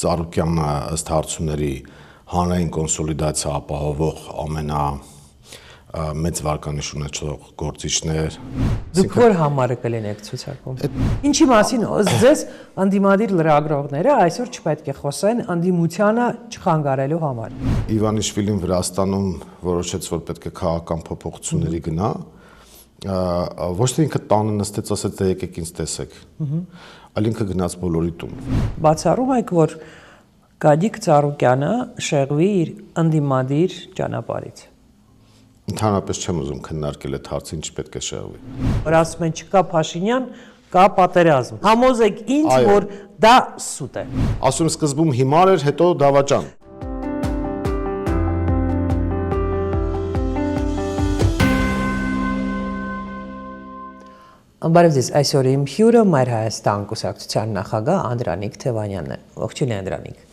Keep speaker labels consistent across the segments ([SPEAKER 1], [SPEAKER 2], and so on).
[SPEAKER 1] Ծառուկյանը ըստ հարցումների հանրային կոնսոլիդացիա ապահովող ամենամեծ վարկանիշ ունեցող գործիչներ։
[SPEAKER 2] Դուք որ համարը կլինեք ցուցակում։ Ինչի մասին ձեզ անդիմադիր լրագրողները այսօր չպետք է խոսեն անդիմությանը չխանգարելու համար։
[SPEAKER 1] Իվանիշվիլին Վրաստանում որոշեց, որ պետք է քաղաքական փոփոխությունների գնա, ոչ թե ինքը տանը նստեց, ասեց դե եկեք ինձ տեսեք, այլ ինքը գնաց բոլորի տուն։
[SPEAKER 2] Բացառում եք, որ Գագիկ Ծառուկյանը շեղվի իր անդիմադիր ճանապարհից։
[SPEAKER 1] Ընդհանրապես չեմ ուզում քննարկել այդ հարցը, ինչ պետք է շեղվի։
[SPEAKER 2] Որ ասում են չկա Փաշինյան, կա պատերազմ։ Համոզեք ինձ, որ դա սուտ է։
[SPEAKER 1] Ասում սկզբում հիմար էր, հետո դավաճան։
[SPEAKER 2] Բարև ձեզ, այսօր իմ հյուրը Մայր Հայաստան կուսակցության նախագահ Անդրանիկ Թևանյանն է։ Ողջույն Անդրանիկ։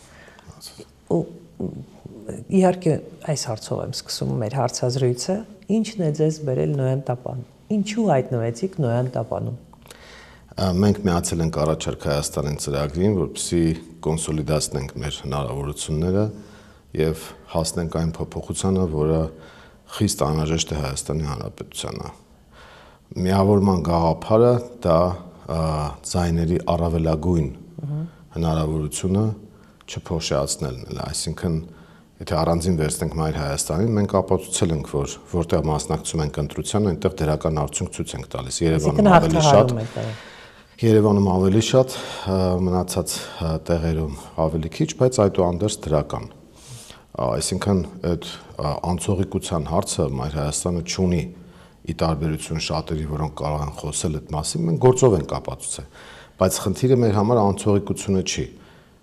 [SPEAKER 2] Իհարկե այս հարցով եմ սկսում մեր հարցազրույցը, ինչն է ձեզ բերել Նոյան տապան։ Ինչու հայտնվեցիք Նոյան տապանում։
[SPEAKER 1] Մենք միացել ենք առաջարկ Հայաստանին ծրագրին, որպեսզի կոնսոլիդացնենք մեր հնարավորությունները եւ հասնենք այն փոփոխությանը, որը խիստ անհրաժեշտ է Հայաստանի Հանրապետությանը։ Միավորման գաղափարը դա ձայների առավելագույն հնարավորությունը չփոշիացնելն է, այսինքն եթե առանձին վերցնենք Մայր Հայաստանին, մենք ապացուցել ենք, որ որտեղ մասնակցում ենք ընտրությանը, այնտեղ դրական արդյունք ցույց ենք տալիս։ Երևանում ավելի շատ, մնացած տեղերում ավելի քիչ, բայց այդուհանդերձ դրական։ Այսինքն այդ անցողիկության հարցը Մայր Հայաստանը չունի ի տարբերություն շատերի, որոնք կարող են խոսել այդ մասին, մենք գործով ենք ապացուցել, բայց խնդիրը մեր համար անցողիկությունը չի։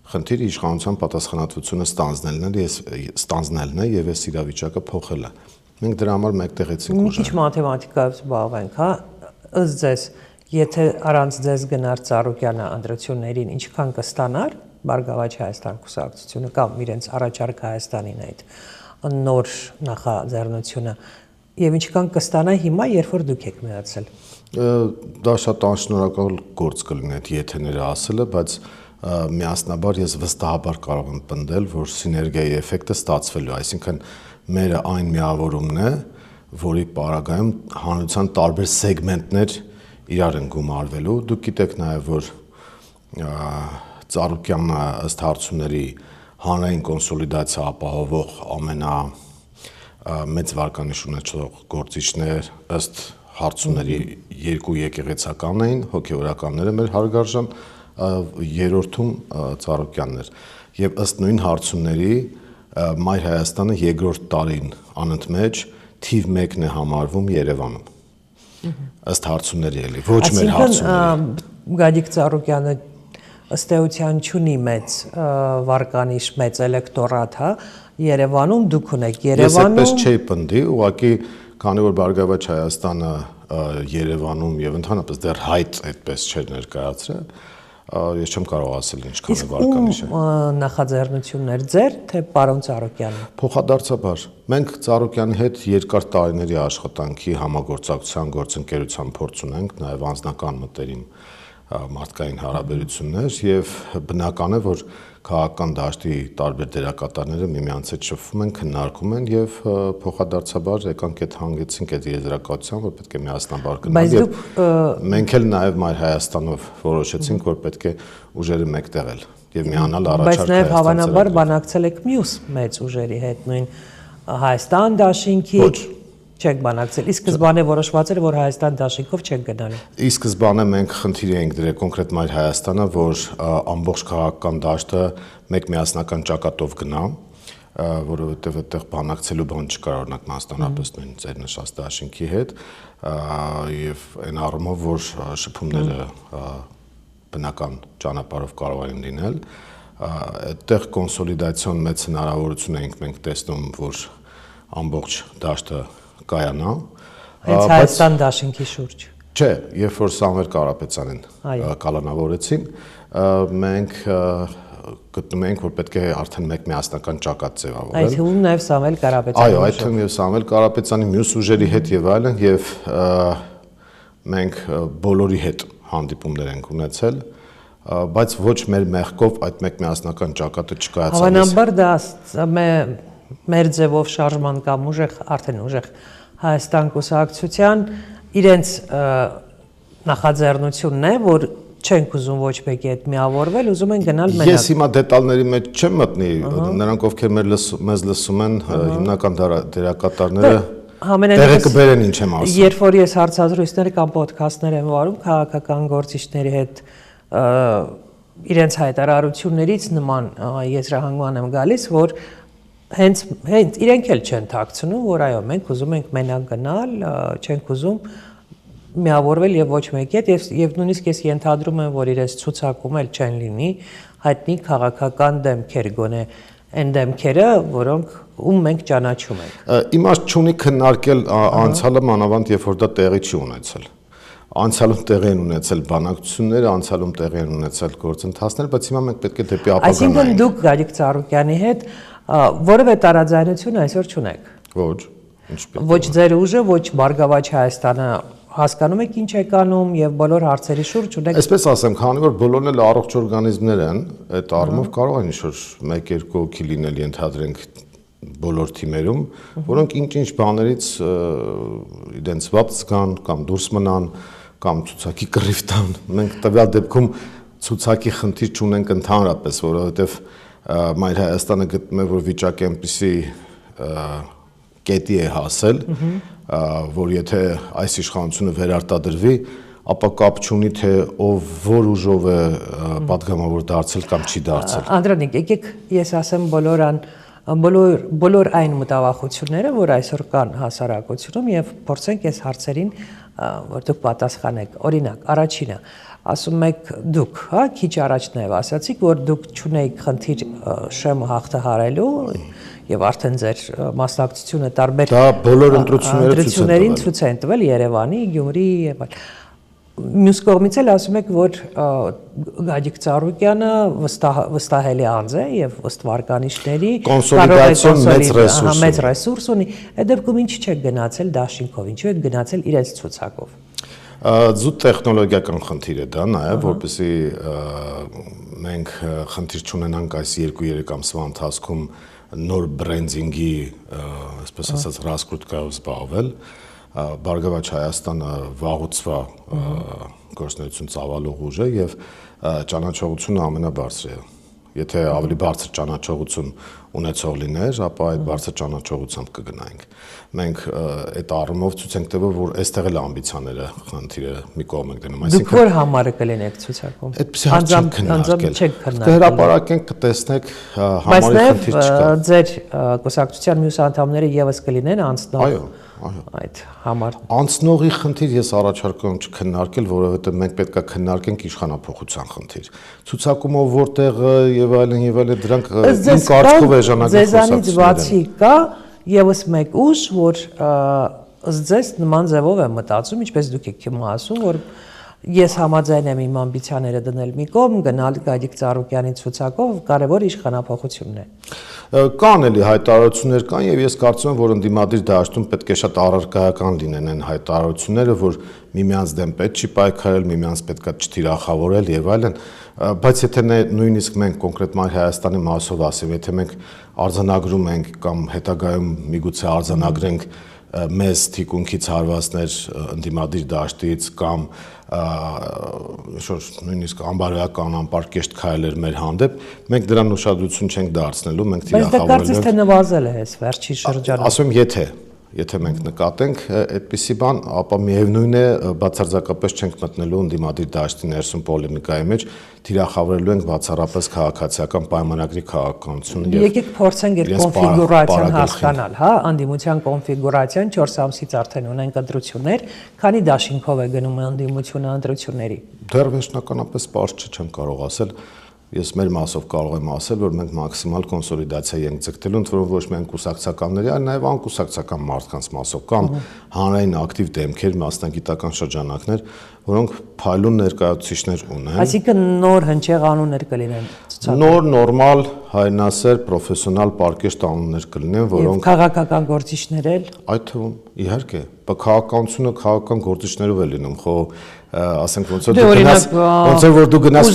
[SPEAKER 1] Խնդիրը իշխանության պատասխանատվությունը ստանձնելն է եւ այս իրավիճակը փոխելը։ Մենք դրա համար մեկտեղեցինք ուժը։
[SPEAKER 2] Մի քիչ մաթեմատիկայով զբաղվենք, հա, ըստ ձեզ, եթե առանց ձեզ գնար Ծառուկյանը ընտրություններին, ինչքան կստանար Բարգավաճ Հայաստան կուսակցությունը կամ իրենց առաջարկ Հայաստանին այդ նոր նախաձեռնությունը եւ ինչքան կստանա հիմա, երբ որ դուք եք միացել։
[SPEAKER 1] Դա շատ անշնորհակալ գործ կլինի այդ եթեները ասելը, բայց միասնաբար ես վստահաբար կարող եմ պնդել, որ սիներգիայի էֆեկտը ստացվելու է, այսինքն մերը այն միավորումն է, որի պարագայում հանրության տարբեր սեգմենտներ իրար են գումարվելու։ Դուք գիտեք նաև, որ Ծառուկյանը ըստ հարցումների հանրային կոնսոլիդացիա ապահովող ամենամեծ վարկանիշ ունեցող գործիչներ ըստ հարցումների երկու եկեղեցական էին, հոգևորականները մեր հարգարժան, երրորդում Ծառուկյանն էր եւ ըստ նույն հարցումների Մայր Հայաստանը երկրորդ տարին անընդմեջ թիվ 1-ն է համարվում Երևանում ըստ հարցումների էլի ոչ մեր հարցումների
[SPEAKER 2] Գագիկ Ծառուկյանը ըստ էության չունի մեծ վարկանիշ, մեծ էլեկտորատ, հա, Երևանում դուք ունեք Երևանում։
[SPEAKER 1] Ես այդպես չէի պնդի, ուղղակի քանի որ Բարգավաճ Հայաստանը Երևանում եւ ընդհանրապես դեռ հայտ այդպես չէր ներկայացրել, ես չեմ կարող ասել ինչքան է վարկանիշը։
[SPEAKER 2] Նախաձեռնություններ ձեր, թե պարոն Ծառուկյանի։
[SPEAKER 1] Փոխադարձաբար մենք Ծառուկյանի հետ երկար տարիների աշխատանքի համագործակցության գործընկերության փորձ ունենք, նաեւ անձնական մտերիմ մարդկային հարաբերություններ եւ բնական է, որ քաղաքական դաշտի տարբեր դերակատարները միմյանց հետ շփվում են, քննարկում են եւ փոխադարձաբար եկանք այդ հանգեցինք այդ եզրակացության, որ պետք է միասնաբար գնալ եւ մենք էլ նաեւ Մայր Հայաստանով որոշեցինք, որ պետք է ուժերը մեկտեղել եւ միանալ առաջարկ
[SPEAKER 2] Բայց նաեւ հավանաբար բանակցել եք մյուս մեծ ուժերի հետ, նույն Հայաստան դաշինքի չեք բանակցել։ Իսկ սկզբանե որոշված էր, որ Հայաստան դաշինքով չեք գնալու։
[SPEAKER 1] Իսկ սկզբանե մենք խնդիր էինք դրել կոնկրետ Մայր Հայաստանը, որ ամբողջ քաղաքական դաշտը մեկ միասնական ճակատով գնա, որովհետև այդտեղ բանակցելու բան չկար, օրինակ մասնավորապես նույն ձեր նշած դաշինքի հետ, եւ այն առումով, որ շփումները բնական ճանապարհով կարող են լինել, այդտեղ կոնսոլիդացիոն մեծ հնարավորություն էինք մենք տեսնում, որ ամբողջ դաշտը կայանա։
[SPEAKER 2] Հենց Հայաստան դաշինքի շուրջ։
[SPEAKER 1] Չէ, երբ որ Սամվել Կարապետյանին կալանավորեցին, մենք գտնում ենք, որ պետք է արդեն մեկ միասնական ճակատ ձևավորել։
[SPEAKER 2] Այդ թվում նաև Սամվել Կարապետյանի։
[SPEAKER 1] Այո, այդ թվում եւ Սամվել Կարապետյանի մյուս ուժերի հետ եւ այլն եւ մենք բոլորի հետ հանդիպումներ ենք ունեցել բայց ոչ մեր մեղքով այդ մեկ միասնական ճակատը չկայացավ։
[SPEAKER 2] Հավանաբար դա մեր ձևով շարժման կամ արդեն ուժեղ Հայաստան կուսակցության իրենց նախաձեռնությունն է, որ չենք ուզում ոչ մեկի հետ միավորվել, ուզում են գնալ մենակ։
[SPEAKER 1] Ես հիմա դետալների մեջ չեմ մտնի, նրանք ովքեր մեզ լսում են, հիմնական դերակատարները տեղը կբերեն ինչ եմ ասում։
[SPEAKER 2] Երբ որ ես հարցազրույցներ կամ ոդքասթներ եմ վարում քաղաքական գործիչների հետ իրենց հայտարարություններից նման եզրահանգման եմ գալիս, որ հենց իրենք էլ չեն թաքցնում, որ այո, մենք ուզում ենք մենակ գնալ, չենք ուզում միավորվել եւ ոչ մեկի հետ եւ նույնիսկ ես ենթադրում եմ, որ իրենց ցուցակում էլ չեն լինի հայտնի քաղաքական դեմքեր գոնե այն դեմքերը, որոնք ում մենք ճանաչում ենք։
[SPEAKER 1] Իմաստ չունի քննարկել անցյալը մանավանդ երբ որ դա տեղի չի ունեցել։ Անցյալում տեղի են ունեցել բանակցությունները, անցյալում տեղի են ունեցել գործընթացներ, բայց հիմա մենք պետք է դեպի ապագան նայենք։
[SPEAKER 2] Այսինքն դուք Գագիկ Ծառուկյանի հետ որևէ տարաձայնություն այսօր չունեք։
[SPEAKER 1] Ոչ, ինչպես։
[SPEAKER 2] Ոչ ձեր ուժը, ոչ Բարգավաճ Հայաստանը հասկանում եք ինչ եք անում եւ բոլոր հարցերի շուրջ ունեք։
[SPEAKER 1] Այսպես ասեմ, քանի որ բոլորն էլ առողջ օրգանիզմներ են, այդ առումով կարող են ինչ-որ 1-2 հոգի լինել, ենթադրենք բոլոր թիմերում, որոնք ինչ-ինչ բաներից իրենց վատ զգան կամ դուրս մնան կամ ցուցակի կռիվ տան։ Մենք տվյալ դեպքում ցուցակի խնդիր չունենք ընդհանրապես, որովհետեւ Մայր Հայաստանը գտնում է, որ վիճակը այնպեսի կետի է հասել, որ եթե այս իշխանությունը վերարտադրվի, ապա կապ չունի թե ով որ ուժով է պատգամավոր դարձել կամ չի դարձել։
[SPEAKER 2] Անդրանիկ, եկեք ես ասեմ բոլոր այն մտավախությունները, որ այսօր կան հասարակությունում եւ փորձենք այս հարցերին, որ դուք պատասխանեք։ Օրինակ, առաջինը, ասում եք դուք, հա, քիչ առաջ նաեւ ասացիք, որ դուք չունեիք խնդիր շեմ հաղթահարելու եւ արդեն ձեր մասնակցությունը տարբեր
[SPEAKER 1] դա բոլոր ընտրություններին
[SPEAKER 2] ցույց են տվել Երևանի, Գյումրի եւ այլ։ Մյուս կողմից էլ ասում եք, որ Գագիկ Ծառուկյանը վստահելի անձ է եւ ըստ վարկանիշների
[SPEAKER 1] կոնսոլիդացիոն մեծ
[SPEAKER 2] ռեսուրս ունի։ Այդ դեպքում ինչ չեք գնացել դաշինքով, ինչու եք գնացել իրենց ցուցակով։
[SPEAKER 1] Զուտ տեխնոլոգիական խնդիր է դա նաեւ, որպեսզի մենք խնդիր չունենանք այս 2-3 ամսվա ընթացքում նոր բրենդինգի, այսպես ասած, ռասկրուտկայով զբաղվել։ Բարգավաճ Հայաստանը վաղուց գործունեություն ծավալող ուժ է եւ ճանաչողությունը ամենաբարձրը։ Եթե ավելի բարձր ճանաչողություն ունեցող լիներ, ապա այդ բարձր ճանաչողությամբ կգնայինք։ Մենք այդ առումով ցույց ենք տվել, որ այստեղ էլ ամբիցիաները խնդիրը մի կողմ ենք դնում։
[SPEAKER 2] Այսինքն որ համարը կլինեք ցուցակում։
[SPEAKER 1] Այդպես անձամբ չեք քննարկել։ Կհրապարակենք, կտեսնեք, համարի խնդիր չկա։
[SPEAKER 2] Բայց ձեր կուսակցության մյուս անդամները եւս կլինեն անցնող։
[SPEAKER 1] Այո,
[SPEAKER 2] այդ համար
[SPEAKER 1] անցնողի խնդիր ես առաջարկում եմ չքննարկել, որովհետև մենք պետք է քննարկենք իշխանափոխության խնդիր։ Ցուցակումով որտեղը եւ այլն դրանք իմ կարծիքով էժանագիր
[SPEAKER 2] ձեզանից բացի կա եւս մեկ ուժ, որ ըստ ձեզ նման ձևով է մտածում, ինչպես դուք եք ասում, որ ես համաձայն եմ իմ ամբիցիաները դնել մի կողմ, գնալ Գագիկ Ծառուկյանի ցուցակով, կարևոր իշխանափոխությունն է։
[SPEAKER 1] Կան էլի հայտարարություններ կան եւ ես կարծում եմ, որ ընդդիմադիր դաշտում պետք է շատ առարկայական լինեն այն հայտարարությունները, որ միմյանց դեմ պետք չի պայքարել, միմյանց պետք է չթիրախավորել եւ այլն, բայց եթե նույնիսկ մենք կոնկրետ Մայր Հայաստանի մասով ասեմ, եթե մենք արձանագրում ենք կամ հետագայում միգուցե արձանագրենք մեզ թիկունքից հարվածներ ընդդիմադիր դաշտից կամ նույնիսկ անբարոյական անպարկեշտ քայլեր մեր հանդեպ, մենք դրան ուշադրություն չենք դարձնելու, մենք
[SPEAKER 2] թիրախավորել ենք։ Բայց դա կարծես թե նվազել է այս վերջի շրջանում։
[SPEAKER 1] Ասում եմ, եթե մենք նկատենք այդպիսի բան, ապա միևնույն է բացարձակապես չենք մտնելու ընդդիմադիր դաշտի ներսում պոլեմիկայի մեջ, թիրախավորելու ենք բացառապես քաղաքացիական պայմանագրի քաղաքականությունը եւ
[SPEAKER 2] եկեք փորձենք այդ կոնֆիգուրացիան հասկանալ, հա, ընդդիմության կոնֆիգուրացիան 4 ամսից արդեն ունենք ընտրություններ, քանի դաշինքով է գնում ընդդիմությունը ընտրությունների։
[SPEAKER 1] Դեռ վերջնականապես պարզ չեմ կարող ասել։ Ես մեր մասով կարող եմ ասել, որ մենք մաքսիմալ կոնսոլիդացիա ենք ձգտելու, ընդ որում ոչ միայն կուսակցականների, այլ նաև անկուսակցական մարդկանց մասով կան հանրային ակտիվ դեմքեր, մասնագիտական շրջանակներ, որոնք փայլուն ներկայացուցիչներ ունեն։
[SPEAKER 2] Այսինքն նոր հնչեղ անուններ կլինեն ցուցակում։
[SPEAKER 1] Նոր նորմալ հայրենասեր պրոֆեսիոնալ պարկեշտ անուններ կլինեն, որոնք
[SPEAKER 2] քաղաքական գործիչներ էլ։
[SPEAKER 1] Այդ թվում իհարկե, քաղաքականությունը քաղաքական գործիչներով է լինում, խո ասենք ոնց որ դու գնաս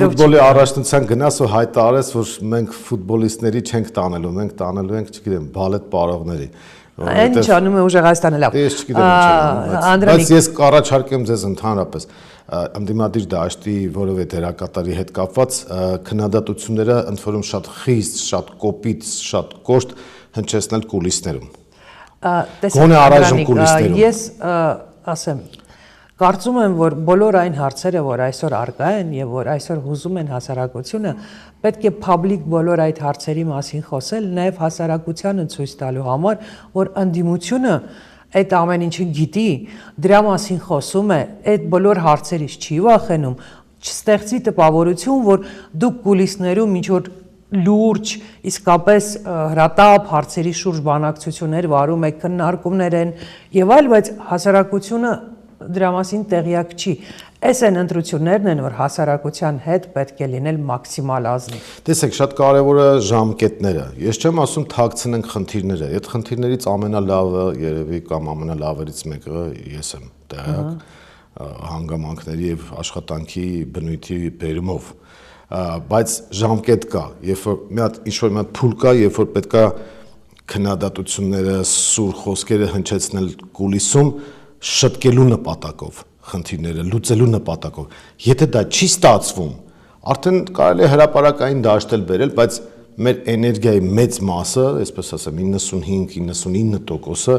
[SPEAKER 1] ֆուտբոլի առաջնության գնաս ու հայտարարես, որ մենք ֆուտբոլիստների չենք տանելու, մենք տանելու ենք, չգիտեմ, բալետ պարողների։
[SPEAKER 2] Ինչ անում է ուժեղ Հայաստանը լավ։
[SPEAKER 1] Ես չգիտեմ ինչ անում։ Բայց ես կառաջարկեմ ձեզ ընդհանրապես ընդդիմադիր դաշտի որևէ դերակատարի հետ կապված քննադատությունները ընդ որում շատ խիստ, շատ կոպիտ, շատ կոշտ հնչեցնել կուլիսներում։ Գոնե առայժմ կուլիսներում։
[SPEAKER 2] Ես ասեմ, կարծում եմ, որ բոլոր այն հարցերը, որ այսօր արկա են եւ որ այսօր հուզում են հասարակությունը, պետք է public բոլոր այդ հարցերի մասին խոսել, նաեւ հասարակությանը ցույց տալու համար, որ ընդդիմությունը այդ ամեն ինչը գիտի, դրա մասին խոսում է, այդ բոլոր հարցերից չի վախենում, չստեղծի տպավորություն, որ դուք կուլիսներում ինչ որ լուրջ, իսկապես հրատապ հարցերի շուրջ բանակցություններ վարում եք, քննարկումներ են եւ այլ, բայց հասարակությունը դրա մասին տեղյակ չի։ Այս են ընտրություններն են, որ հասարակության հետ պետք է լինել մաքսիմալ ազնիվ։
[SPEAKER 1] Տեսեք, շատ կարևոր է ժամկետները։ Ես չեմ ասում թաքցնենք խնդիրները։ Այդ խնդիրներից ամենալավը երևի կամ ամենալավերից մեկը ես եմ տեղյակ հանգամանքների եւ աշխատանքի բնույթի բերումով։ Բայց ժամկետ կա, երբ որ մի հատ ինչ-որ մի հատ փուլ կա, երբ որ պետքա քննադատությունները, սուր խոսքերը հնչեցնել կուլիսում շտկելու նպատակով, խնդիրները լուծելու նպատակով։ Եթե դա չի ստացվում, արդեն կարելի է հրապարակային դաշտել բերել, բայց մեր էներգիայի մեծ մասը, այսպես ասեմ, 95-99%-ը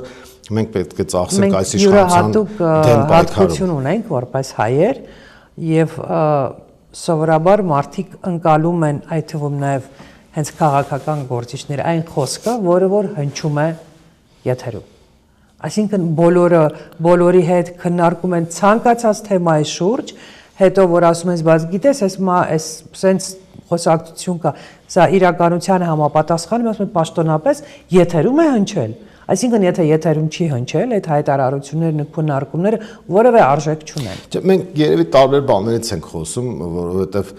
[SPEAKER 1] մենք պետք է ծախսենք այս իշխանության դեմ պայքարում։
[SPEAKER 2] Ունենք որպես հայեր եւ սովորաբար մարդիկ ընկալում են այդ թվում նաև հենց քաղաքական գործիչներ այն խոսքը, որը որ հնչում է եթերում։ Այսինքն բոլորի հետ քննարկում են ցանկացած թեմայի շուրջ, հետո որ ասում ես, բայց գիտես, այս սենց խոսակցություն կա, սա իրականությանը համապատասխանում, ասում են պաշտոնապես եթերում է հնչել։ Այսինքն եթե եթերում չի հնչել, այդ հայտարարություններն ու քննարկումները որևէ արժեք չունեն։
[SPEAKER 1] Մենք երևի տարբեր բաներից ենք խոսում, որովհետև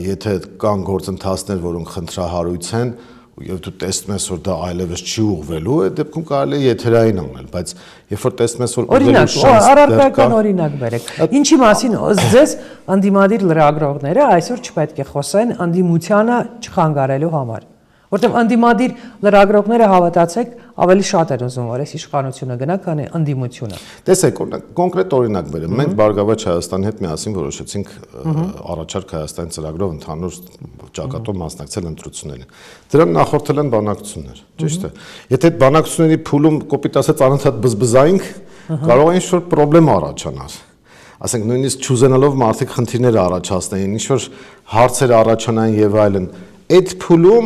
[SPEAKER 1] եթե կան գործընթացներ, որոնք խնդրահարույց են, եւ դու տեսնում ես, որ դա այլևս չի ուղղվելու, այդ դեպքում կարելի է եթերային անել, բայց երբ որ տեսնում ես, որ
[SPEAKER 2] ուղղելու շանս առարկայական օրինակ բերեք։ Ինչի մասին ձեզ ընդդիմադիր լրագրողները այսօր չպետք է խոսեն ընդդիմությանը չխանգարելու համար։ Որտեղ ընդդիմադիր լրագրողները հավատացեք ավելի շատ են ուզում, որ այս իշխանությունը գնա, քան ընդդիմությունը։
[SPEAKER 1] Տեսեք, կոնկրետ օրինակ բերեմ։ Մենք Բարգավաճ Հայաստանի հետ միասին որոշեցինք առաջարկ Հայաստանի ծրագրով ընդհանուր ճակատով մասնակցել ընտրություններին։ Դրան նախորդել են բանակցություններ, ճիշտ է։ Եթե այդ բանակցությունների փուլում կոպիտ ասած անընդհատ բզբզայինք, կարող է ինչ-որ խնդրեմ առաջանալ։ Ասենք նույնիսկ չուզենալով մարդիկ խնդիրներ առաջացնեին, ինչ-որ հարցեր առաջանային եւ այլն։ Այդ փուլում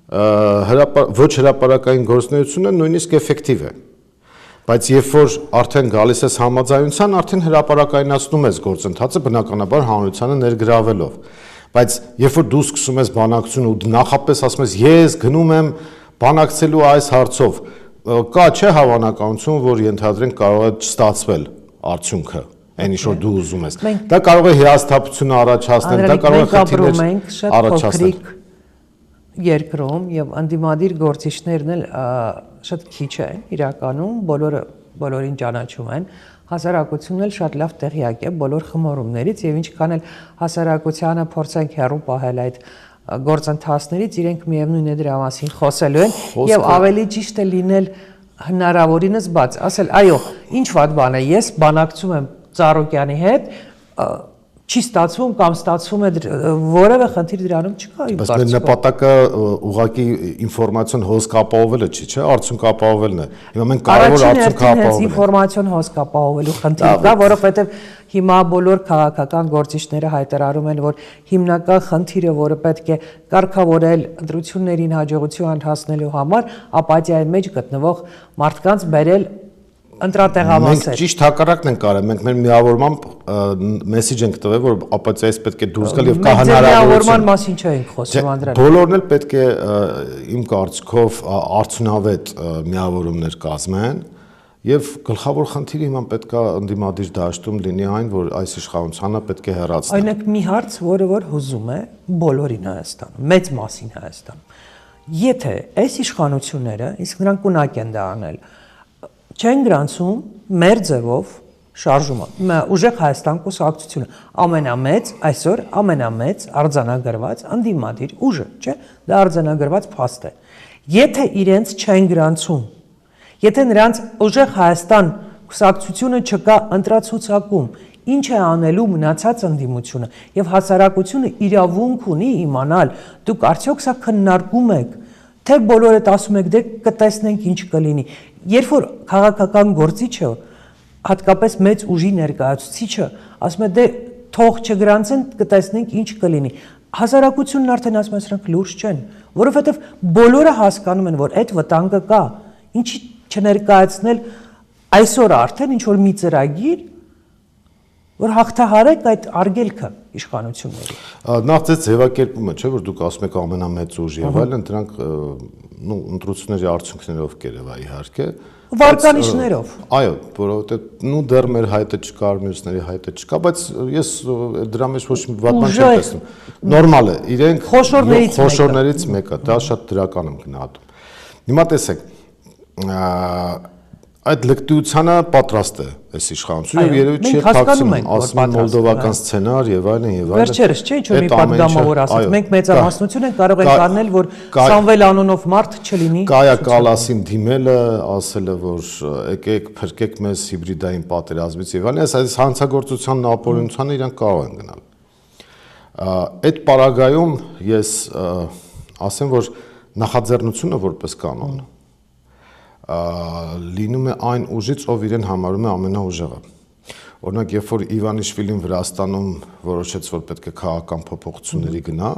[SPEAKER 1] ոչ հրապարակային գործունեությունը նույնիսկ էֆեկտիվ է, բայց երբ որ արդեն գալիս ես համաձայնության, արդեն հրապարակայնացնում ես գործընթացը բնականաբար հանրությանը ներգրավելով, բայց երբ որ դու սկսում ես բանակցություն ու նախապես ասում ես ես գնում եմ բանակցելու այս հարցով, կա չէ հավանականություն, որ ենթադրենք կարող է չստացվել արդյունքը այն ինչ որ դու ուզում ես։ Դա կարող է հիասթափություն առաջացնել, դա կարող է խնդիրներ առաջացնել։
[SPEAKER 2] Երկրում եւ ընդդիմադիր գործիչներն էլ շատ քիչ են իրականում, բոլորին ճանաչում են, հասարակությունն էլ շատ լավ տեղյակ է բոլոր խմորումներից եւ ինչքան էլ հասարակությանը փորձենք հեռու պահել այդ գործընթացներից, իրենք միևնույն է դրա մասին խոսելու են եւ ավելի ճիշտ է լինել հնարավորինս բաց, ասել այո, ինչ վատ բան է, ես բանակցում եմ Ծառուկյանի հետ, չի ստացվում կամ ստացվում է որևէ խնդիր դրանում չկա իմ
[SPEAKER 1] կարծիքով։ Բայց նպատակը ուղղակի ինֆորմացիոն հոսք ապահովելը չի, չէ՞, արդյունք ապահովելն է։ Հիմա մենք կարող արդյունք ապահովել։
[SPEAKER 2] Ինֆորմացիոն հոսք ապահովելու խնդիր կա, որովհետև հիմա բոլոր քաղաքական գործիչները հայտարարում են, որ հիմնական խնդիրը, որը պետք է կարգավորել ընտրություններին հաջողության հասնելու համար, ապաթիայի մեջ գտնվող մարդկանց բերել ընտրատեղամասեր։
[SPEAKER 1] Մենք ճիշտ հակառակն ենք արել, մենք մեր միավորմամբ մեսեջ ենք տվել, որ ապացիայից պետք է դուրս գալ եւ կա հնարավորություն։
[SPEAKER 2] Միավորման մասին չենք խոսում, Անդրանիկ։
[SPEAKER 1] Բոլորն էլ պետք է իմ կարծիքով արդյունավետ միավորումներ կազմեն եւ գլխավոր խնդիրը հիմա պետք է ընդդիմադիր դաշտում լինի այն, որ այս իշխանությունը պետք է հեռացնել։
[SPEAKER 2] Օրինակ մի հարց, որը որ հուզում է բոլորին Հայաստանում, մեծ մասին Հայաստանում։ Եթե այս իշխանությունները, իսկ նրանք ունակ են դա անել, չեն գրանցում մեր ձևով շարժումը ուժեղ Հայաստան կուսակցությունը ամենամեծ այսօր ամենամեծ արձանագրված անդիմադիր ուժը, չէ՞, դա արձանագրված փաստ է։ Եթե իրենց չեն գրանցում, եթե նրանց ուժեղ Հայաստան կուսակցությունը չկա ընտրացուցակում, ինչ է անելու մնացած ընդդիմությունը եւ հասարակությունը իրավունք ունի իմանալ, դուք արդյոք սա քննարկում եք, թե բոլորդ ասում եք դե կտեսնենք ինչ կլինի։ Երբ որ քաղաքական գործիչը հատկապես մեծ ուժի ներկայացուցիչը ասում է դե թող չգրանցեն կտեսնենք ինչ կլինի, հասարակությունն արդեն ասում է սրանք լուրջ չեն, որովհետև բոլորը հասկանում են որ այդ վտանգը կա, ինչի չներկայացնել այսօր արդեն ինչ որ մի ծրագիր, որ հաղթահարեք այդ արգելքը իշխանությունների։
[SPEAKER 1] Նախ ձեզ ձևակերպումը չէ որ դուք ասում եք ամենամեծ ուժ եւ այլն, դրանք ընտրությունների արդյունքներով կերևա իհարկե։
[SPEAKER 2] Վարկանիշներով։
[SPEAKER 1] Այո, որովհետեւ դեռ մեր հայտը չկար, մյուսների հայտը չկա, բայց ես դրա մեջ ոչ մի վատ բան չեմ տեսնում։ Նորմալ է, իրենք խոշորներից մեկը, դա շատ դրական եմ գնահատում։ Հիմա տեսեք, այդ լկտիությանը պատրաստ է այս իշխանությունը եւ երևի չի փակցում, ասում են մոլդովական սցենար եւ այլն եւ այլն։
[SPEAKER 2] Վերջերս չէ, ինչ որ մի պատգամավոր ասաց, մենք մեծամասնություն ենք կարող ենք անել, որ Սամվել անունով մարդ չլինի։
[SPEAKER 1] Կայա Կալասին դիմելը, ասելը, որ եկեք փրկեք մեզ հիբրիդային պատերազմից եւ այլն, այս հանցագործության ապօրինությանը իրանք կարող են գնալ։ Այդ պարագայում ես ասեմ, որ նախաձեռնությունը որպես կանոն լինում է այն ուժից, ով իրեն համարում է ամենաուժեղը։ Օրինակ, երբ որ Իվանիշվիլին Վրաստանում որոշեց, որ պետք է քաղաքական փոփոխությունների գնա,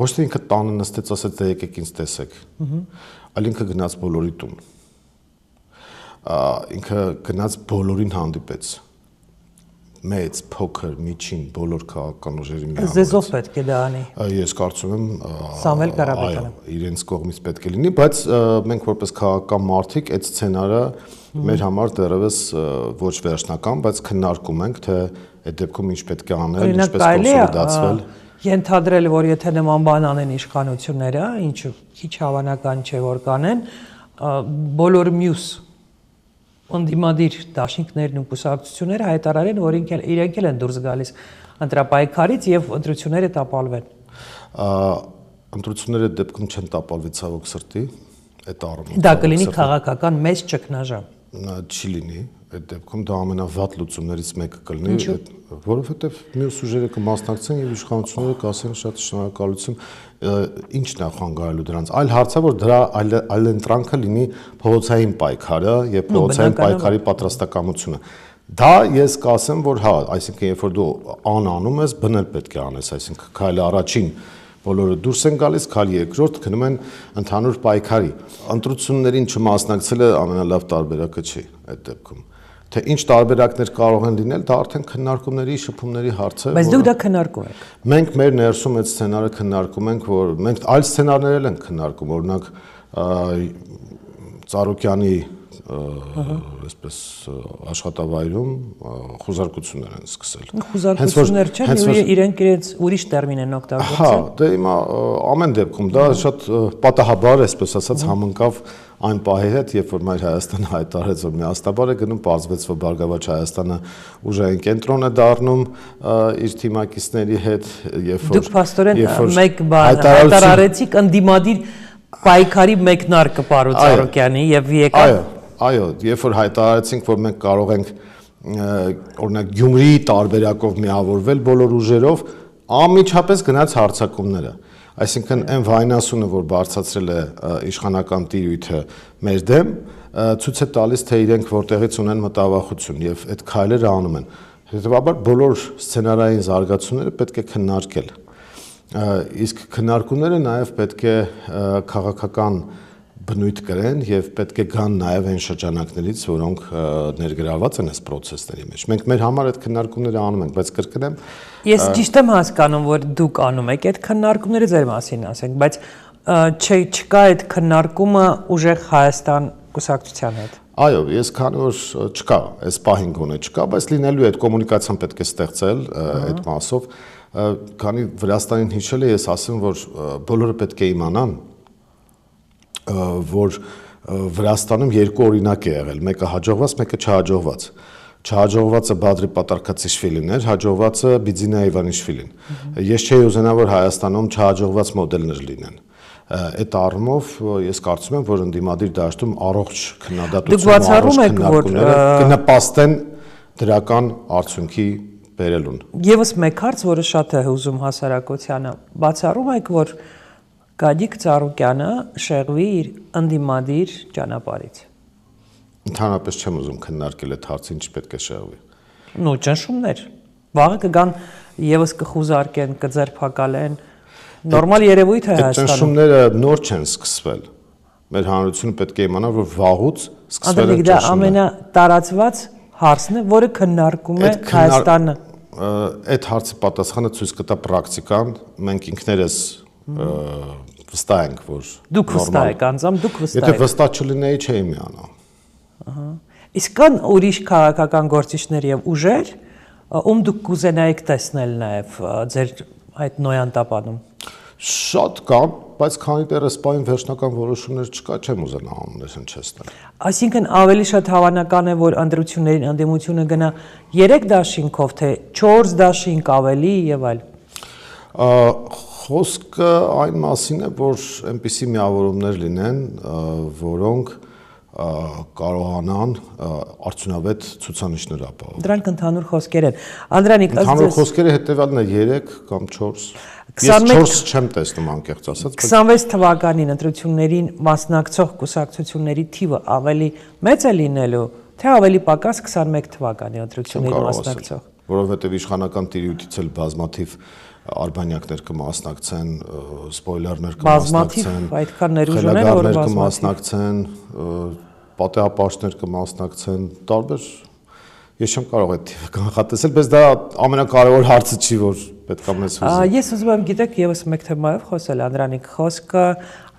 [SPEAKER 1] ոչ թե ինքը տանը նստեց, ասեց դե եկեք ինձ տեսեք, այլ ինքը գնաց բոլորի տուն։ Ինքը գնաց բոլորին հանդիպեց։ Մեծ, փոքր, միջին, բոլոր քաղաքական ուժերի միավորից։
[SPEAKER 2] Ձեզով պետք է դա անի։
[SPEAKER 1] Ես կարծում եմ
[SPEAKER 2] Սամվել Կարապետյանը։
[SPEAKER 1] Իրենց կողմից պետք է լինի, բայց մենք որպես քաղաքական մարդիկ այդ սցենարը մեր համար դեռևս ոչ վերջնական, բայց քննարկում ենք, թե այդ դեպքում ինչ պետք է անել, ինչպես կոնսոլիդացվել։
[SPEAKER 2] Ենթադրել, որ եթե նման բան անեն իշխանությունները, ինչը քիչ հավանական չէ, որ կանեն, բոլոր մյուս ընդդիմադիր դաշինքներն ու կուսակցությունները հայտարարեն, որ իրենք էլ են դուրս գալիս ընտրապայքարից եւ ընտրությունները տապալվեն։
[SPEAKER 1] Ընտրությունները դեպքում չեն տապալվի ցավոք սրտի, այդ առումով։
[SPEAKER 2] Դա կլինի քաղաքական մեծ ճգնաժամ։
[SPEAKER 1] Չի լինի, այդ դեպքում դա ամենավատ լուծումներից մեկը կլինի, որովհետեւ մյուս ուժերը կմասնակցեն եւ իշխանությունները կասեն շատ շնորհակալություն, ինչն է խանգարելու դրանց։ Այլ հարցը որ դրա այլընտրանքը լինի փողոցային պայքարը եւ փողոցային պայքարի պատրաստակամությունը։ Դա ես կասեմ, որ հա, այսինքն երբ որ դու անում ես, բնել պետք է անես, այսինքն քայլը առաջին բոլորը դուրս են գալիս, քայլ երկրորդ գնում են ընդհանուր պայքարի։ Ընտրություններին չմասնակցելը ամենալավ տարբերակը չի այդ դեպքում։ Թե ինչ տարբերակներ կարող են լինել, դա արդեն քննարկումների, շփումների հարց է։
[SPEAKER 2] Բայց դուք դա քննարկում եք։
[SPEAKER 1] Մենք մեր ներսում այդ սցենարը քննարկում ենք, որ մենք այլ սցենարներ ենք քննարկում, օրինակ Ծառուկյանի այսպես աշխատավայրում խոզարկություններ են սկսել։
[SPEAKER 2] Խոզարկություններ չեն, իրենք իրենց ուրիշ տերմին են օգտագործել։
[SPEAKER 1] Հա, դե հիմա ամեն դեպքում դա շատ պատահաբար, այսպես ասած, համընկավ այն պահի հետ, երբ որ Մայր Հայաստանը հայտարարեց, որ միասնաբար է գնում, պարզվեց, որ Բարգավաճ Հայաստանը ուժային կենտրոն է դառնում իր թիմակիցների հետ, երբ որ
[SPEAKER 2] դուք փաստորեն մեկ բան հայտարարեցիք ընդդիմադիր պայքարի մեկնարկը Պարոն Ծառուկյանի եւ եկավ։
[SPEAKER 1] Այո, երբ որ հայտարարեցինք, որ մենք կարող ենք օրինակ Գյումրիի տարբերակով միավորվել բոլոր ուժերով, անմիջապես գնաց հարձակումները։ Այսինքն այն վայնասունը, որ բարձրացրել է իշխանական տիրույթը մեր դեմ, ցույց է տալիս, թե իրենք որտեղից ունեն մտավախություն եւ այդ քայլերը անում են։ Հետեւաբար բոլոր սցենարային զարգացումները պետք է քննարկել։ Իսկ քննարկումները նաեւ պետք է քաղաքական բնույթ կրեն եւ պետք է գան նաեւ այն շրջանակներից, որոնք ներգրաված են այս process-ների մեջ։ Մենք մեր համար այդ քննարկումները անում ենք, բայց կրկնեմ,
[SPEAKER 2] ես ճիշտ եմ հասկանում, որ դուք անում եք այդ քննարկումները ձեր մասին ասենք, բայց չկա այդ քննարկումը ուժեղ Հայաստան կուսակցության հետ։
[SPEAKER 1] Այո, ես քանի որ չկա, այս պահին գոնե չկա, բայց լինելու է այդ կոմունիկացիան պետք է ստեղծել այդ մասով, քանի Վրաստանին հիշել է, ես ասեմ, որ բոլորը պետք է իմանան, որ Վրաստանում երկու օրինակ է եղել, մեկը հաջողված, մեկը չհաջողված։ Չհաջողվածը Բադրի Պատարքացիշվիլին էր, հաջողվածը Բիձինա Իվանիշվիլին։ Ես չէի ուզենա, որ Հայաստանում չհաջողված մոդելներ լինեն։ Այդ առումով ես կարծում եմ, որ ընդդիմադիր դաշտում առողջ քննադատություն, առողջ քննարկումները կնպաստեն դրական արդյունքի բերելուն։
[SPEAKER 2] Եվս մեկ հարց, որը շատ է հուզում հասարակությանը, բացառում եք, որ Գագիկ Ծառուկյանը շեղվի իր ընդդիմադիր ճանապարհից։
[SPEAKER 1] Ընդհանրապես չեմ ուզում քննարկել այդ հարցը, ինչ պետք է շեղվի։
[SPEAKER 2] Նո, ճնշումներ։ Վաղը կգան եւս կխուզարկեն, կձերբակալեն։ Նորմալ երևույթ է Հայաստանում։
[SPEAKER 1] Այդ ճնշումները նոր չեն սկսվել։ Մեր հանրությունը պետք է իմանա, որ վաղուց սկսվել են ճնշումները։
[SPEAKER 2] Դա ամենատարածված հարցն է, որը քննարկում է Հայաստանը։
[SPEAKER 1] Այդ հարցի պատասխանը ցույց կտա պրակտիկան, մենք ինքներս վստահ ենք, որ
[SPEAKER 2] դուք վստահ եք, անձամբ դուք վստահ եք։
[SPEAKER 1] Եթե վստահ չլինեի, չէի միանա։
[SPEAKER 2] Իսկ կան ուրիշ քաղաքական գործիչներ եւ ուժեր, ում դուք կուզենայիք տեսնել նաեւ ձեր այդ նոյանտապանում։
[SPEAKER 1] Շատ կան, բայց քանի դեռ սպային վերջնական որոշումներ չկա, չեմ ուզենա անուններ հնչեցնել։
[SPEAKER 2] Այսինքն ավելի շատ հավանական է, որ ընդրություններին ընդդիմությունը գնա 3 դաշինքով, թե 4 դաշինք ավելի եւ այլ։
[SPEAKER 1] Խոսքը այն մասին է, որ այնպիսի միավորումներ լինեն, որոնք կարողանան արդյունավետ ցուցանիշներ ապահովել։
[SPEAKER 2] Դրանք ընդհանուր խոսքեր են։ Անդրանիկ,
[SPEAKER 1] ընդհանուր խոսքերը հետեւյալն է 3 կամ 4։ Ես 4 չեմ տեսնում անկեղծ ասած, բայց
[SPEAKER 2] 26 թվականին ընտրություններին մասնակցող կուսակցությունների թիվը ավելի մեծ է լինելու, թե ավելի պակաս 21 թվականի ընտրություններին մասնակցող։
[SPEAKER 1] Որովհետև իշխանական տիրույթից էլ բազմաթիվ արբանյակներ կմասնակցեն, սպոյլերներ կմասնակցեն,
[SPEAKER 2] այդքան ներուժներ, որ
[SPEAKER 1] կմասնակցեն, պատեհապաշտներ կմասնակցեն, տարբեր ես չեմ կարող այդ թիվը կանխատեսել, բայց դա ամենակարևոր հարցը չի, որ պետք է մեզ հուզի։
[SPEAKER 2] Ես ուզում եմ գիտեք եւս մեկ թեմայով խոսել, Անդրանիկ, խոսքը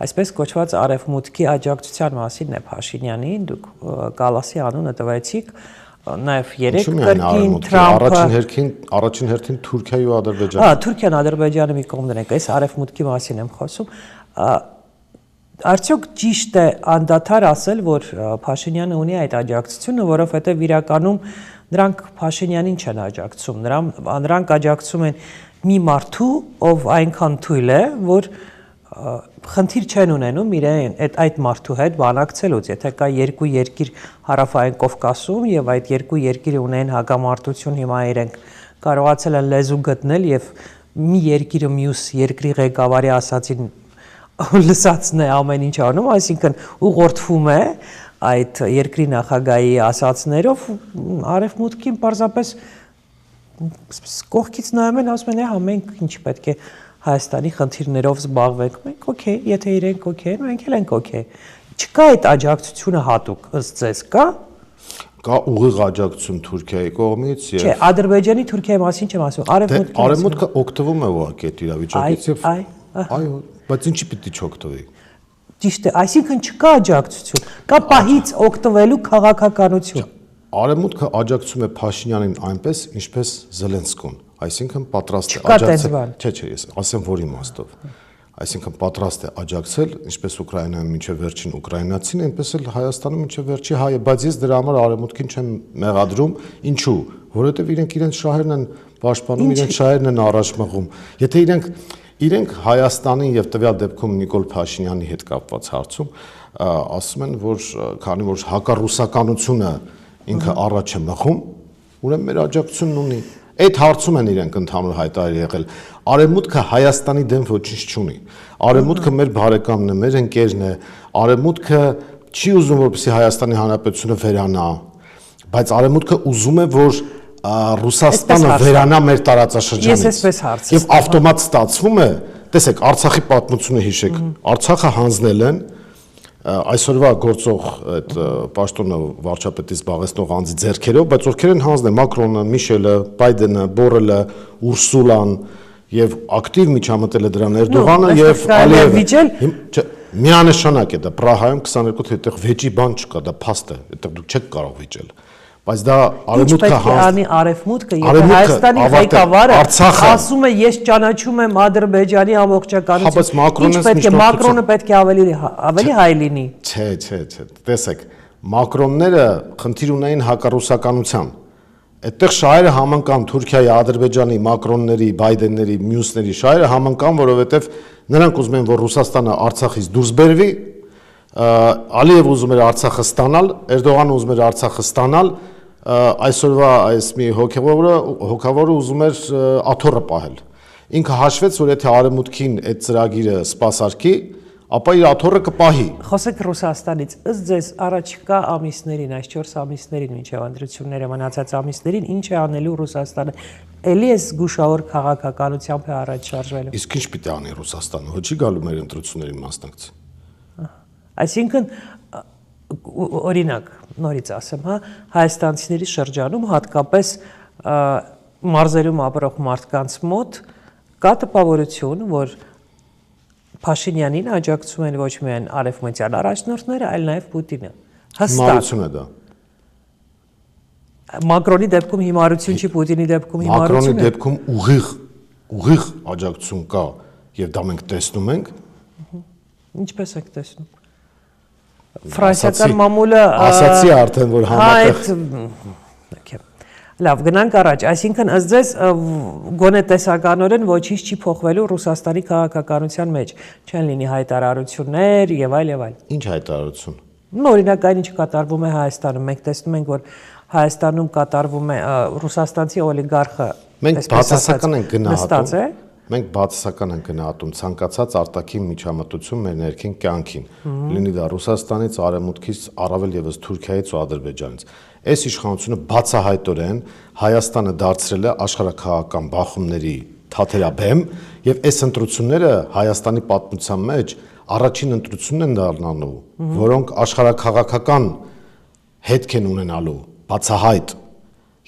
[SPEAKER 2] այսպես կոչված արևմուտքի աջակցության մասին է Փաշինյանին, դուք Կալասի անունը տվեցիք, նաև 3 կրկին Թրամփը
[SPEAKER 1] առաջին հերթին Թուրքիայի ու Ադրբեջանը։
[SPEAKER 2] Թուրքիան, Ադրբեջանը մի կողմ դնենք, այս արևմուտքի մասին եմ խոսում։ Արդյոք ճիշտ է անդադար ասել, որ Փաշինյանը ունի այդ աջակցությունը, որովհետև իրականում նրանք Փաշինյանին չեն աջակցում, նրանք աջակցում են մի մարդու, ով այնքան թույլ է, որ խնդիր չեն ունենում իրեն այդ մարդու հետ բանակցելուց, եթե կա երկու երկիր Հարավային Կովկասում եւ այդ երկու երկիրը ունեն հակամարտություն, հիմա իրենք կարողացել են լեզու գտնել եւ մի երկիրը մյուս երկրի ղեկավարի ասածին լսածն է ամեն ինչ անում, այսինքն ուղղորդվում է այդ երկրի նախագահի ասածներով, արևմուտքին պարզապես կողքից նայում են, ասում են, հա մենք ինչ պետք է Հայաստանի խնդիրներով զբաղվենք, մենք օքեյ, եթե իրենք օքեյ են, մենք էլ ենք օքեյ։ Չկա այդ աջակցությունը հատուկ, ըստ ձեզ կա։
[SPEAKER 1] Կա ուղիղ աջակցություն Թուրքիայի կողմից եւ
[SPEAKER 2] Չէ, Ադրբեջանի Թուրքիայի մասին չեմ ասում,
[SPEAKER 1] արևմուտքը օգտվում է ուղղակի այդ իրավիճակից եւ այո, բայց ինչի պիտի չօգտվի։
[SPEAKER 2] Ճիշտ է, այսինքն չկա աջակցություն, կա պահից օգտվելու քաղաքականություն։
[SPEAKER 1] Արևմուտքը աջակցում է Փաշինյանին այնպես, ինչպես Զելենսկուն, այսինքն պատրաստ է աջակցել։ Չէ, ես ասեմ որ իմաստով։ Այսինքն պատրաստ է աջակցել, ինչպես Ուկրաինայում մինչև վերջին ուկրաինացին, այնպես էլ Հայաստանում մինչև վերջի հայը, բայց ես դրա համար արևմուտքին չեմ մեղադրում, ինչու, որովհետև իրենց շահերն են պաշտպանում, իրենց շահերն են առաջ մղում։ Եթե իրենք Հայաստանի եւ տվյալ դեպքում Նիկոլ Փաշինյանի հետ կապված հարցում ասում են, որ քանի որ հակառուսականությունը ինքը առաջ է մղում, ուրեմն մեր աջակցությունն ունի։ Այդ հարցում են իրենք ընդհանուր հայտարարել եղել։ Արևմուտքը Հայաստանի դեմ ոչինչ չունի։ Արևմուտքը մեր բարեկամն է, մեր ընկերն է։ Արևմուտքը չի ուզում, որպեսզի Հայաստանի Հանրապետությունը վերանա, բայց Արևմուտքը ուզում է, որ Ռուսաստանը վերանա մեր տարածաշրջանից։
[SPEAKER 2] Ես այսպես հարցը։
[SPEAKER 1] Եվ ավտոմատ ստացվում է, տեսեք, Արցախի պատմությունը հիշեք, Արցախը հանձնել են այսօրվա գործող այդ պաշտոնը վարչապետի զբաղեցնող անձի ձեռքերով, բայց ովքեր են հանձնել Մակրոնը, Միշելը, Բայդենը, Բորելը, Ուրսուլան եւ ակտիվ միջամտել է դրան Էրդողանը եւ Ալիևը։ Միանշանակ է դա Պրահայում 22 այդտեղ վեճի բան չկա, դա փաստ է, այդտեղ դուք չեք կարող վիճել։ Բայց դա
[SPEAKER 2] Ինչ պետք է անի արևմուտքը, եթե Հայաստանի ղեկավարը ասում է ես ճանաչում եմ Ադրբեջանի ամբողջականությունը, ինչ պետք է Մակրոնը պետք է ավելի հայ լինի։
[SPEAKER 1] Չէ, տեսեք, Մակրոնները խնդիր ունեին հակառուսականության։ Այդտեղ շահերը համընկան Թուրքիայի, Ադրբեջանի, Մակրոնների, Բայդենների, մյուսների շահերը համընկան, որովհետև նրանք ուզում են, որ Ռուսաստանը Արցախից դուրս բերվի, Ալիևը ուզում էր Արցախը ստանալ, Էրդողանը ուզում էր Արցախը ստանալ, այսօրվա այս մի հոգավորը ուզում էր աթոռը պահել։ Ինքը հաշվեց, որ եթե արևմուտքին այդ ծրագիրը սպասարկի, ապա իր աթոռը կպահի։
[SPEAKER 2] Խոսեք Ռուսաստանից, ըստ ձեզ առաջիկա ամիսներին, այս 4 ամիսներին, մինչև ընտրությունները մնացած ամիսներին, ինչ է անելու Ռուսաստանը։ Էլի էս զգուշավոր քաղաքականությամբ է առաջ շարժվելու։
[SPEAKER 1] Իսկ ինչ պիտի անի Ռուսաստանը, հո չի գալու մեր ընտրություններին մասնակցի։
[SPEAKER 2] Այսինքն օրինակ, նորից ասեմ, հա, հայաստանցիների շրջանում հատկապես մարզերում ապրող մարդկանց մոտ կա տպավորություն, որ Փաշինյանին աջակցում են ոչ միայն արևմտյան առաջնորդները, այլ նաև Պուտինը։
[SPEAKER 1] Հիմարություն է դա։
[SPEAKER 2] Մակրոնի դեպքում հիմարություն չի, Պուտինի դեպքում հիմարություն է։
[SPEAKER 1] Մակրոնի դեպքում ուղիղ աջակցություն կա, եւ դա մենք տեսնում ենք։
[SPEAKER 2] Ինչպես եք տեսնում։ Ֆրանսիական մամուլը
[SPEAKER 1] ասացի արդեն, որ
[SPEAKER 2] համատեղ Լավ, գնանք առաջ, այսինքն ըստ ձեզ գոնե տեսականորեն ոչինչ չի փոխվելու Ռուսաստանի քաղաքականության մեջ, չեն լինի հայտարարություններ եւ այլ եւ այլ։
[SPEAKER 1] Ինչ հայտարարություն։
[SPEAKER 2] Օրինակ այն ինչ կատարվում է Հայաստանում, մենք տեսնում ենք, որ Հայաստանում կատարվում է ռուսաստանցի օլիգարխը,
[SPEAKER 1] մենք բացասական ենք գնահատում։ Մենք բացասական ենք գնահատում ցանկացած արտաքին միջամտություն մեր ներքին կյանքին, լինի դա Ռուսաստանից, Արևմուտքից, առավել եւս Թուրքիայից ու Ադրբեջանից։ Այս իշխանությունը բացահայտորեն Հայաստանը դարձրել է աշխարհաքաղաքական բախումների թաթերաբեմ եւ այս ընտրությունները Հայաստանի պատմության մեջ առաջին ընտրությունն են դառնալու, որոնք աշխարհաքաղաքական հետք են ունենալու, բացահայտ։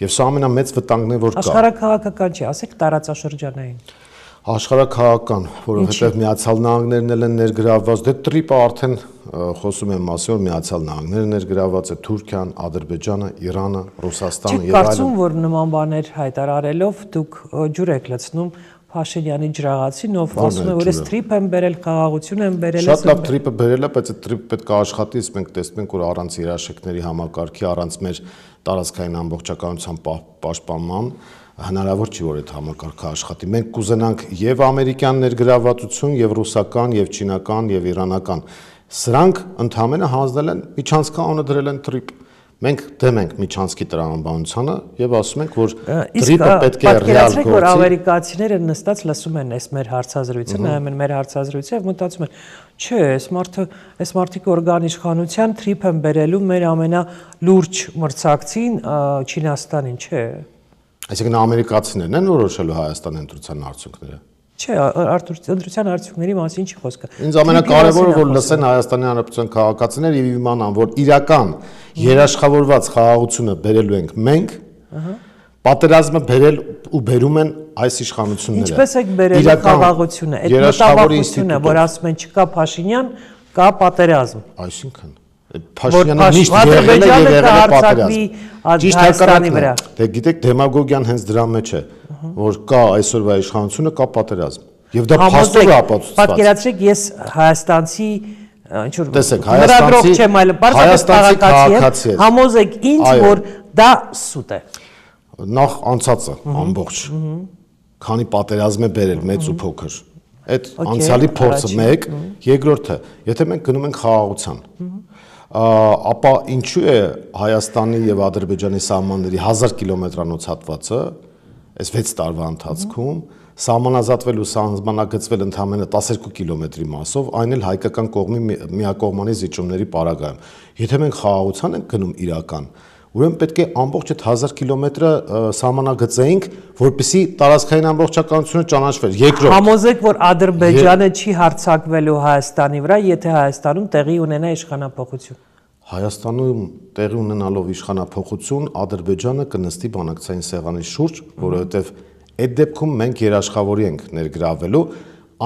[SPEAKER 1] Եւ սա ամենամեծ վտանգն է, որ կա։
[SPEAKER 2] Աշխարհաքաղաքական չի, ասեք տարածաշրջանային։
[SPEAKER 1] Աշխարհաքաղաքական, որովհետև Միացյալ Նահանգներն են ներգրավված, դե տրիպը արդեն խոսում եմ մասի, որ Միացյալ Նահանգները ներգրավված է, Թուրքիան, Ադրբեջանը, Իրանը, Ռուսաստանը եւ այլն։
[SPEAKER 2] Կարծում որ նման բաներ հայտարարելով դուք ջուր եք լցնում Փաշինյանի ջրաղացին, ով ասում է, որ այս տրիպ են բերել, խաղաղություն են բերել։
[SPEAKER 1] Շատ լավ տրիպը բերել է, բայց այդ տրիպը պետք է աշխատի, մենք տեսնում ենք, որ առանց երաշխիքների համակարգի, առանց մեր տարածքային ամբողջականության պաշտպանման հնարավոր չի, որ այդ համակարգը աշխատի։ Մենք կուզենանք եւ ամերիկյան ներգրավվածություն, եւ ռուսական, եւ չինական, եւ իրանական։ Սրանք ընդհանրապես հանձնել են միջանցքանը դրել են տրիպ։ Մենք դեմ ենք միջանցքի տրամաբանությանը եւ ասում ենք, որ տրիպը պետք է ռեալ գործի։
[SPEAKER 2] Որ ամերիկացիները նստած լսում են այս մեր հարցազրույցը, նայում են մեր հարցազրույցը եւ մտածում են, չէ, այս մարդիկ օրգան իշխանության տրիպ են բերելու մեր ամենալուրջ մրցակցին Չինաստանին, չէ։
[SPEAKER 1] Այսինքն ամերիկացիներն են որոշելու Հայաստանի ընտրության արդյունքները։
[SPEAKER 2] Չէ, ընտրության արդյունքների մասին չի խոսքը։
[SPEAKER 1] Ինձ ամենակարևորը որ լսեն Հայաստանի Հանրապետության քաղաքացիներ եւ իմանան, որ իրական երաշխավորված խաղաղությունը բերելու ենք մենք, պատերազմը բերել ու բերում են այս իշխանությունները։
[SPEAKER 2] Ինչպես եք բերել խաղաղությունը, այդ մտավախությունը, որ ասում են չկա Փաշինյան, կա պատերազմ։
[SPEAKER 1] Այսինքն Փաշինյանը միշտ եղել է եւ եղել է պատերազմ։ Ճիշտ հակառակն է։ Դե գիտեք, դեմագոգիան հենց դրա մեջ է, որ կա այսօրվա իշխանությունը, կա պատերազմ։ Եվ դա փաստով է ապացուցված։
[SPEAKER 2] Պատկերացրեք, ես հայաստանցի ինչ որ
[SPEAKER 1] լրագրող
[SPEAKER 2] չեմ, այլ բարձրացած քաղաքացի եմ, համոզեք ինձ, որ դա սուտ է։
[SPEAKER 1] Նախ անցածը ամբողջ։ Քանի պատերազմ է բերել մեծ ու փոքր։ Այդ անցյալի փորձը մեկ, երկրորդը, եթե մենք գնում ենք խաղաղության, ապա ինչու է Հայաստանի եւ Ադրբեջանի սահմանների 1000 կիլոմետրանոց հատվածը այս 6 տարվա ընթացքում սահմանազատվել ու սահմանագծվել ընդամենը 12 կիլոմետրի մասով, այն էլ հայկական կողմի միակողմանի զիջումների պարագայում։ Եթե մենք խաղաղության ենք գնում իրական, ուրեմն պետք է ամբողջ այդ 1000 կիլոմետրը սահմանագծեինք, որպեսզի տարածքային ամբողջականությունը ճանաչվեր։ Երկրորդ,
[SPEAKER 2] համոզեք, որ Ադրբեջանը չի հարձակվելու Հայաստանի վրա, եթե Հայաստանում տեղի ունենա իշխանափոխություն։
[SPEAKER 1] Հայաստանում տեղի ունենալով իշխանափոխություն, Ադրբեջանը կնստի բանակցային սեղանի շուրջ, որովհետև այդ դեպքում մենք երաշխավորի ենք ներգրավելու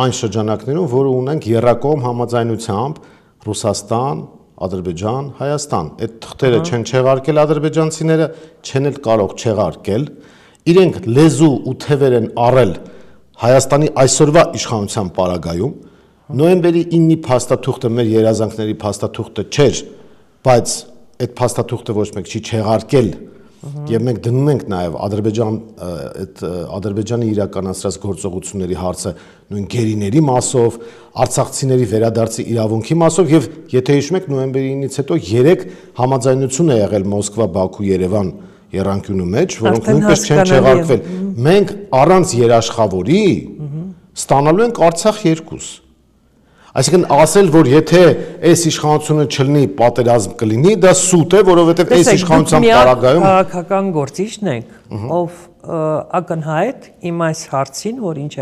[SPEAKER 1] այն շրջանակներում, որը ունենք եռակողմ համաձայնությամբ Ռուսաստան, Ադրբեջան, Հայաստան։ Այդ թղթերը չեն չեղարկել ադրբեջանցիները, չեն էլ կարող չեղարկել։ Իրենք լեզու ու թևեր են առել Հայաստանի այսօրվա իշխանության պարագայում։ Նոյեմբերի 9-ի փաստաթուղթը մեր երազանքների փաստաթուղթը չէր, բայց այդ փաստաթուղթը ոչ մեկ չի չեղարկել։ Եվ մենք դնում ենք նաև Ադրբեջանի իրականացրած գործողությունների հարցը նույն գերիների մասով, արցախցիների վերադարձի իրավունքի մասով եւ եթե հիշում եք նոյեմբերի 9-ից հետո 3 համաձայնություն է եղել Մոսկվա, Բաքու, Երևան երանգյունու մեջ, որոնք նույնպես չեն չեղարկվել։ Մենք առանց երաշխավորի ստանալու ենք Արցախ 2։ Այսինքն ասել, որ եթե այս իշխանությունը չլինի, պատերազմ կլինի, դա սուտ է, որովհետև այս իշխանության պարագայում
[SPEAKER 2] քաղաքական գործիչն եք, ով ակնհայտ իմ այս հարցին, որ ինչ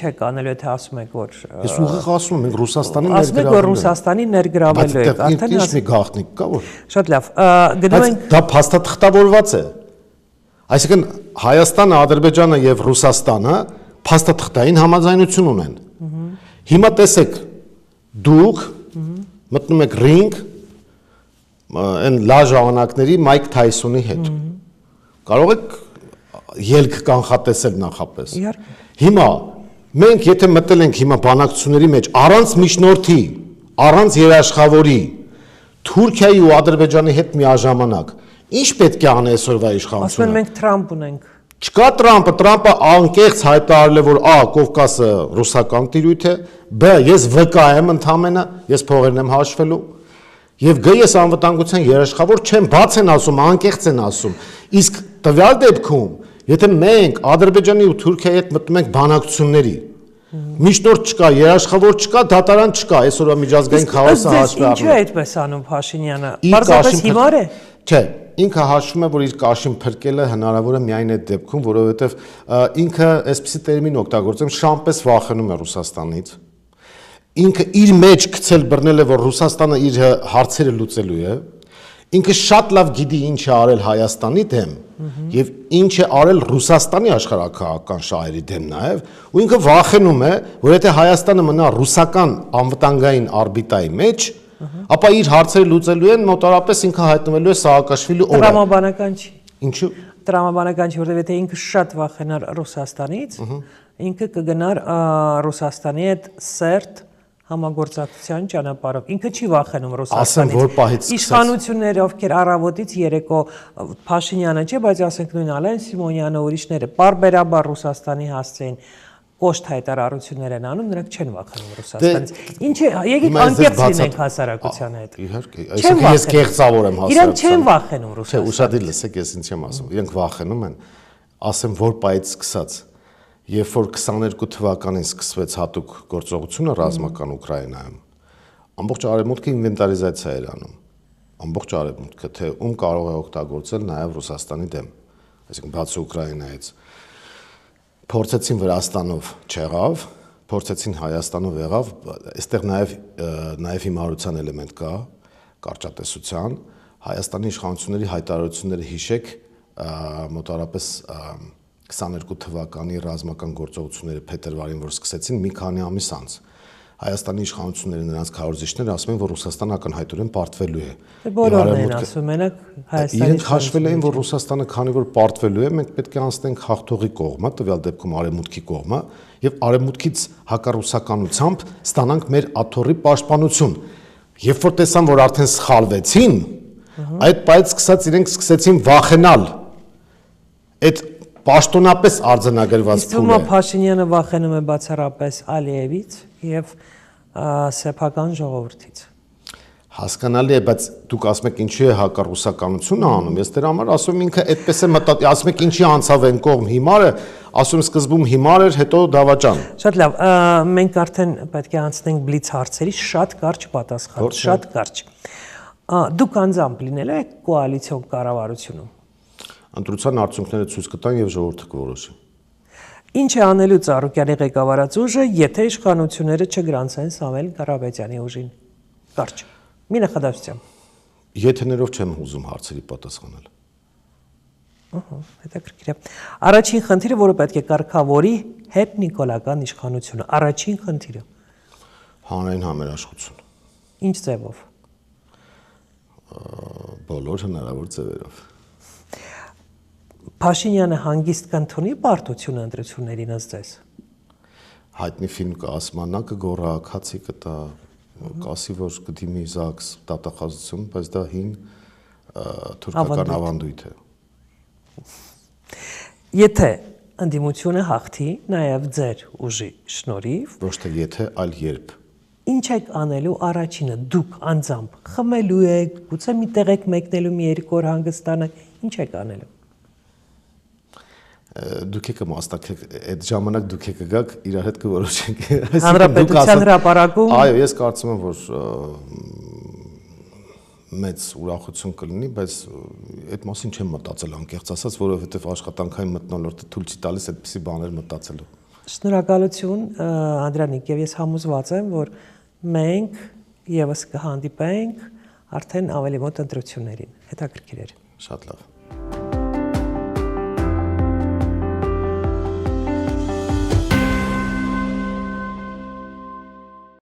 [SPEAKER 2] է կանելու, եթե ասում եք, որ
[SPEAKER 1] ես ուղիղ ասում եմ, Ռուսաստանի
[SPEAKER 2] ասում եք, որ Ռուսաստանի ներգրավելու եք,
[SPEAKER 1] արդեն ինչ մի գաղտնիք կա, որ
[SPEAKER 2] շատ լավ, գնում ենք
[SPEAKER 1] դա փաստաթղթավորված է։ Այսինքն Հայաստանը, Ադրբեջանը եւ Ռուսաստանը փաստաթղթային համաձայնություն ունեն։ Հիմա տեսեք, դուք մտնում եք ռինգ այն լավ ժամանակների Մայք Թայսոնի հետ։ Կարող եք ելք կանխատեսել նախապես։ Հիմա մենք եթե մտել ենք հիմա բանակցությունների մեջ առանց միջնորդի, առանց երաշխավորի, Թուրքիայի ու Ադրբեջանի հետ միաժամանակ, ինչ պետք է անի այսօրվա իշխանությունը։
[SPEAKER 2] ասում են մենք Թրամփ ունենք։
[SPEAKER 1] Չկա Թրամփը անկեղծ հայտարարել է, որ A. Կովկասը ռուսական տիրույթ է, B. Ես ՎԿ եմ ընդամենը, ես փողերն եմ հաշվելու, եւ G. Ես անվտանգության երաշխավոր չեմ, բաց են ասում, անկեղծ են ասում։ Իսկ տվյալ դեպքում, եթե մենք Ադրբեջանի ու Թուրքիայի հետ մտնում ենք բանակցությունների, միջնորդ չկա, երաշխավոր չկա, դատարան չկա, այսօրվա միջազգային քաոսը հաշվի առնելով։
[SPEAKER 2] Ինչու է այդպես անում Փաշինյանը։ Պարզապես հիմար է։
[SPEAKER 1] Չէ, ինքը հաշվում է, որ իր կաշին փրկելը հնարավոր է միայն այդ դեպքում, որովհետև ինքը այսպիսի տերմին օգտագործեմ, շամպես վախենում է Ռուսաստանից։ Ինքը իր մեջ գցել բռնել է, որ Ռուսաստանը իր հարցերը լուծելու է։ Ինքը շատ լավ գիտի ինչ է արել Հայաստանի դեմ եւ ինչ է արել Ռուսաստանի աշխարհակահաղական շահերի դեմ նաեւ, ու ինքը վախենում է, որ եթե Հայաստանը մնա ռուսական անվտանգային օրբիտայի մեջ, ապա իր հարցերը լուծելու են մոտավորապես ինքը հայտնվելու է Սաակաշվիլի օրը։
[SPEAKER 2] Տրամաբանական չի։
[SPEAKER 1] Ինչու՞։
[SPEAKER 2] Տրամաբանական չի, որովհետև եթե ինքը շատ վախենար Ռուսաստանից, ինքը կգնար Ռուսաստանի հետ սերտ համագործակցության ճանապարհով։ Ինքը չի վախենում Ռուսաստանից։
[SPEAKER 1] Ասեմ, որ պահից սկսած։
[SPEAKER 2] Իշխանությունները, ովքեր առավոտից երեկո Փաշինյանը չէ, բայց ասենք նույն Ալեն Սիմոնյանը, ուրիշները պարբերաբար Ռուսաստանի հասցեին կոշտ հայտարարություններ են անում, նրանք չեն վախենում Ռուսաստանից։ Ինչ է, եկեք անկեղծ լինենք հասարակության հետ։
[SPEAKER 1] Իհարկե, այսինքն ես կեղծավոր եմ հասարակության։
[SPEAKER 2] Իրենք չեն վախենում Ռուսաստանից։
[SPEAKER 1] Չէ, ուշադիր լսեք, ես ինչ եմ ասում։ Իրենք վախենում են, ասեմ, որ պայից սկսած։ Երբ որ 22 թվականին սկսվեց հատուկ գործողությունը ռազմական Ուկրաինայում, ամբողջ արևմուտքը ինվենտարիզացիա էր անում։ Ամբողջ արևմուտքը, թե ում կարող է օգտագործել նաև Ռուսաստանի դեմ, այսինքն բացի Ուկրաինայից։ Փորձեցին Վրաստանով չեղավ, փորձեցին Հայաստանով եղավ, այստեղ նաև հիմարության էլեմենտ կա, կարճատեսության, Հայաստանի իշխանությունների հայտարարությունները հիշեք, մոտավորապես 22 թվականի ռազմական գործողությունները փետրվարին, որ սկսեցին մի քանի ամիս անց։ Հայաստանի իշխանությունները նրանց քարոզիչները ասում են, որ Ռուսաստանը ակնհայտորեն պարտվելու է։
[SPEAKER 2] Բոլորն են ասում, մենակ Հայաստանի։
[SPEAKER 1] Իրենք հաշվել էին, որ Ռուսաստանը քանի որ պարտվելու է, մենք պետք է անցնենք հաղթողի կողմը, տվյալ դեպքում արևմուտքի կողմը, եւ արևմուտքից հակառուսականությամբ ստանանք մեր աթոռի պաշտպանություն։ Երբ որ տեսան, որ արդեն սխալվեցին, այդ պայից սկսած իրենք սկսեցին վախենալ։ Այդ պաշտոնապես արձանագրված փուլ է։
[SPEAKER 2] Իսկ Փաշինյանը վախենում է բացառապես Ալիևից եւ սեփական ժողովրդից։
[SPEAKER 1] Հասկանալի է, բայց դուք ասում եք ինչու է հակառուսականությունը անում։ Ես դրա համար ասում եմ ինքը այդպես է մտածում, ասում եք ինչի անցավ այն կողմ հիմարը, ասում սկզբում հիմար էր, հետո դավաճան։
[SPEAKER 2] Շատ լավ, մենք արդեն պետք է անցնենք բլից հարցերի, շատ կարճ պատասխան, շատ կարճ։ Դուք անձամբ լինելու եք կոալիցիոն կառավարությունում։
[SPEAKER 1] Ընտրության արդյունքները ցույց կտան եւ ժողովուրդը կորոշի։
[SPEAKER 2] Ինչ է անելու Ծառուկյանի ղեկավարած ուժը, եթե իշխանությունները չգրանցեն Սամվել Կարապետյանի ուժին։ Կարճ։ Մի նախադասությամբ։
[SPEAKER 1] Եթեներով չեմ ուզում հարցերի պատասխանել։
[SPEAKER 2] Հետաքրքիր է։ Առաջին խնդիրը, որը պետք է կարգավորի հետ նիկոլական իշխանությունը, առաջին խնդիրը։
[SPEAKER 1] Հանրային համերաշխություն։
[SPEAKER 2] Ինչ ձևով։
[SPEAKER 1] բոլոր հնարավոր ձևերով։
[SPEAKER 2] Փաշինյանը հանգիստ կընդունի պարտությունը ընտրություններին ըստ ձեզ։
[SPEAKER 1] Հայտնի ֆիլմ կա Ասմանակը գոռա, քացի կտա, կասի որ կդիմի ԶԱԳՍ դատախազություն, բայց դա հին թուրքական ավանդույթ է։
[SPEAKER 2] Եթե ընդդիմությունը հաղթի նաև ձեր ուժի շնորհիվ,
[SPEAKER 1] Ոչ թե եթե, այլ երբ։
[SPEAKER 2] ինչ եք անելու առաջինը դուք անձամբ խմելու եք, գուցե մի տեղ եք մեկնելու մի երկու օր հանգստանալ, ինչ եք անելու։
[SPEAKER 1] Դուք եք մասնակցեք, այդ ժամանակ դուք եք գաք իրար հետ կորոշենք։
[SPEAKER 2] Հանրապետության հրապարակում։
[SPEAKER 1] Այո, ես կարծում եմ, որ մեծ ուրախություն կլինի, բայց այդ մասին չեմ մտածել անկեղծ ասած, որովհետև աշխատանքային մթնոլորտը թույլ չի տալիս այդպիսի բաներ մտածելու։
[SPEAKER 2] Շնորհակալություն, Անդրանիկ, եւ ես համոզված եմ, որ մենք եւս կհանդիպենք արդեն ավելի մոտ ընտրություններին։ Հետաքրքիր էր։
[SPEAKER 1] Շատ լավ։